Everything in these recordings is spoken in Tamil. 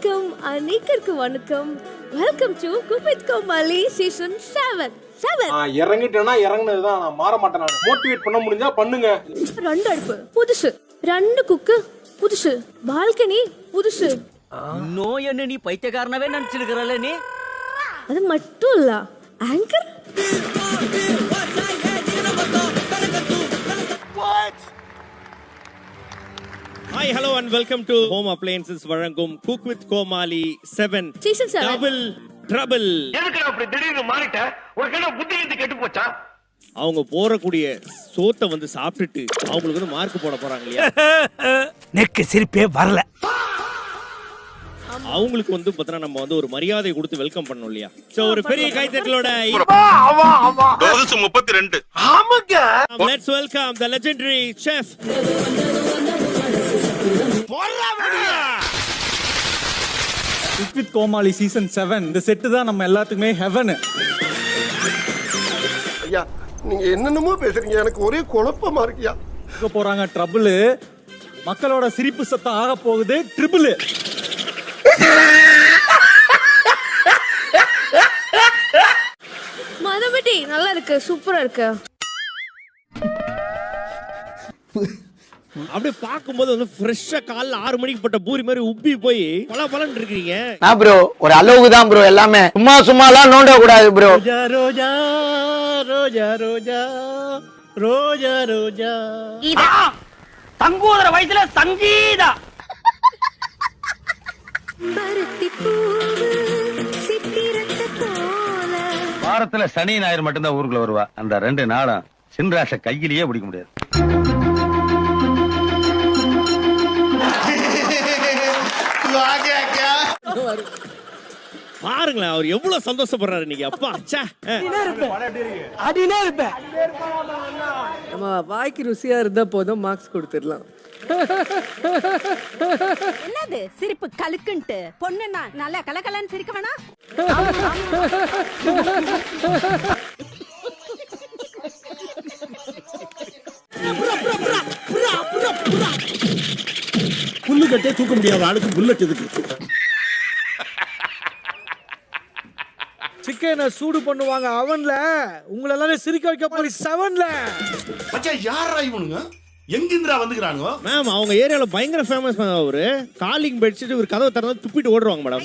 வணக்கம், அனைவருக்கும் வணக்கம். Welcome to cook with Comali season 7. இறங்கிட்டேன்னா இறங்குனதுதான், நான் மாற மாட்டேன். நான் மோட்டிவேட் பண்ண முடிஞ்சா பண்ணுங்க. 2 அடுப்பு புதுசு, 2 குக்கு புதுசு, பால்கனி புதுசு. இன்னும் என்ன நீ பைத்தியக்காரனவே நினைச்சிருக்கிறல்ல நீ? அது மட்டும் இல்ல, anchor Hi, hello and welcome to Home Appliances வழங்கும் Cook with Komali 7 Season 7. Double Trouble. எதுக்கு அப்படி திடீர்னு மாறிட்ட? ஒரு கணம் புத்தி கெட்டு போச்சா? அவங்க போறக்கூடிய சோத்தை வந்து சாப்பிட்டுட்டு அவங்களுக்கு வந்து மார்க் போட போறாங்க இல்லையா? நெக்கு சிரிப்பே வரல. அவங்களுக்கு வந்து பார்த்தா நம்ம வந்து ஒரு மரியாதை கொடுத்து வெல்கம் பண்ணோம் இல்லையா? சோ ஒரு பெரிய கைத்தட்டலோட டோஸ் 32. ஆமாங்க. Let's welcome the legendary chef. Cook with Comali season 7. இந்த செட்டு தான் நம்ம எல்லாத்துக்குமே ஹெவன். ஐயா நீங்க என்னென்னமோ பேசுறீங்க, எனக்கு ஒரே குழப்பமா இருக்கியா. போறாங்க ட்ரபிள். மக்களோட சிரிப்பு சத்தம் ஆக போகுது ட்ரிபிள். மதபடி நல்லா இருக்கு, சூப்பரா இருக்கு. அப்படியே பார்க்கும்போது வந்து ஃப்ரெஷ்ஷா காலைல 6 மணிக்கு போட்ட பூரி மாதிரி உப்பி போய் பலன்னு இருக்கீங்க. நான் ப்ரோ ஒரு அளவுக்கு தான் ப்ரோ, எல்லாமே சும்மாலாம் நோண்ட கூடாது ப்ரோ. ரோஜா ரோஜா ரோஜா ரோஜா ரோஜா ரோஜா தங்கூதர வயசுல சங்கீதா. வாரத்துல சனி ஞாயிறு மட்டும்தான் ஊருக்குள்ள வருவா. அந்த 2 நாளும் சின்ராச கையிலேயே பிடிக்க முடியாது. பாருங்களேன் அவர் எவ்வளவு சந்தோஷப்படுறாரு இன்னைக்கு. அப்பா அச்சா நம்ம வாய்க்கு ருசியா இருந்தா போதும், மார்க்ஸ் கொடுத்துடலாம். என்னது சிரிப்பு கலுக்குன்ட்டு? பொண்ணுன்னா நல்லா கலகலன்னு சிரிக்க வேணா? புல்லு கட்டே தூக்க முடியாத ஆளுக்கு புல்லட் எதுக்கு? சிக்கனை சூடு பண்ணுவாங்க அவன்ல, உங்களை எல்லாரும் சிரிக்க வைக்க போய் 7ல. மச்சான் யாரா இவனுங்க? எங்கிந்திரா வந்துக்கறானுங்க? மேம் அவங்க ஏரியால பயங்கர ஃபேமஸ் மேம். அவரு காலிங் பெட்ஷீட் ஒரு கதவை திறந்து துப்பிட்டு ஓடுவாங்க மேடம்.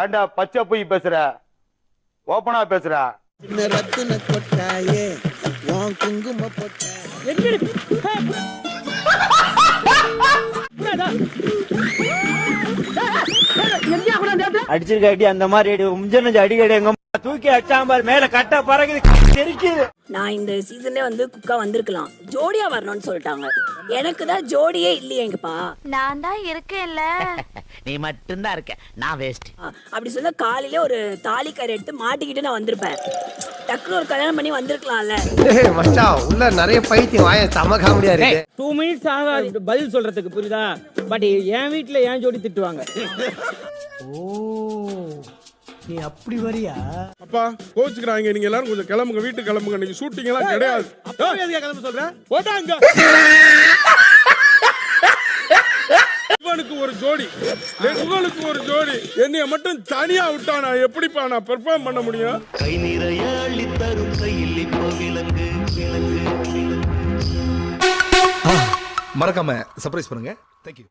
ஏண்டா பச்சை போய் பேசுற, ஓபனா பேசுற. அடிச்சிருக்காட்டி அந்த மாதிரி அடிக்கடி எங்க தூக்கி அச்சாம்பார் மேல கட்ட பறகுது தெரிக்குது. நான் இந்த சீசன்ல வந்து குக்கா வந்திருக்கலாம், ஜோடியா வரணும்னு சொல்லிட்டாங்க. எனக்கு தான் ஜோடியே இல்லையேங்கப்பா. நான் தான் இருக்கேன்ல. நீ மட்டும்தான் இருக்க, நான் வேஸ்ட். அப்படி சொன்னா காலையில ஒரு தாலி கரை எடுத்து மாட்டிக்கிட்டு நான் வந்திருப்பேன். டக்குனு ஒரு கல்யாணம் பண்ணி வந்திருக்கலாம்ல. மச்சான் உள்ள நிறைய பைத்தியம் வாய சம காமெடியா இருக்கு. 2 மினிட்ஸ் ஆகாது பதில் சொல்றதுக்கு, புரியுதா? பட் என் வீட்டுல ஏன் ஜோடி திட்டுவாங்க. நீ அப்படி வரியா? அப்பா கோச்சுக்கிறாங்க, நீங்க எல்லாரும் கொஞ்சம் கிளம்புங்க, வீட்டுக்கு கிளம்புங்க. நீங்க ஷூட்டிங் எல்லாம் கிடையாது. கிளம்ப சொல்றேன். போட்டாங்க. இவனுக்கு ஒரு ஜோடி, உங்களுக்கு ஒரு ஜோடி, என்னைய மட்டும் தனியா விட்டா நான் எப்படிப்பா நான் பெர்ஃபார்ம் பண்ண முடியும்? கை நிறைய அள்ளி தரும் கையில் இப்போ விலங்கு விலங்கு. மறக்காம சர்ப்ரைஸ் பண்ணுங்க. Thank you.